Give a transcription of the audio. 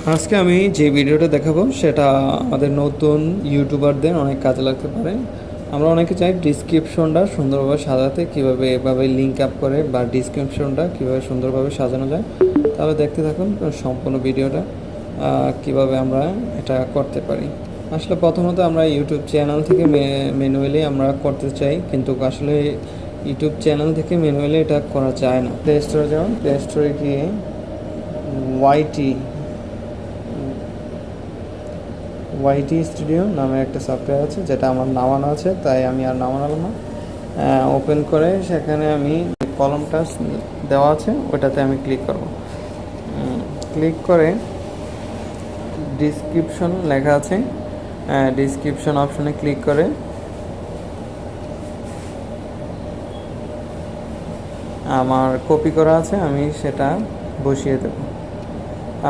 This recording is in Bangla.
আজকে আমি যে ভিডিওটা দেখাবো সেটা আমাদের নতুন ইউটিউবারদের অনেক কাজে লাগতে পারে। আমরা অনেকে চাই ডিসক্রিপশনটা সুন্দরভাবে সাজাতে, কীভাবে এভাবে লিঙ্ক আপ করে বা ডিসক্রিপশনটা কীভাবে সুন্দরভাবে সাজানো যায়। তাহলে দেখতে থাকুন সম্পূর্ণ ভিডিওটা কিভাবে আমরা এটা করতে পারি। আসলে প্রথমত আমরা ইউটিউব চ্যানেল থেকে ম্যানুয়ালি আমরা করতে চাই, কিন্তু আসলে ইউটিউব চ্যানেল থেকে ম্যানুয়ালি এটা করা যায় না। প্লে স্টোরে যেমন প্লে স্টোরে গিয়ে ওয়াইটি স্টুডিও নামে একটা সফটওয়্যার আছে, যেটা আমার নামানো আছে, তাই আমি আর নামানো না। ওপেন করে সেখানে আমি কলমটা দেওয়া আছে ওটাতে আমি ক্লিক করব। ক্লিক করে ডিসক্রিপশন লেখা আছে, ডিসক্রিপশন অপশনে ক্লিক করে আমার কপি করা আছে, আমি সেটা বসিয়ে দেব।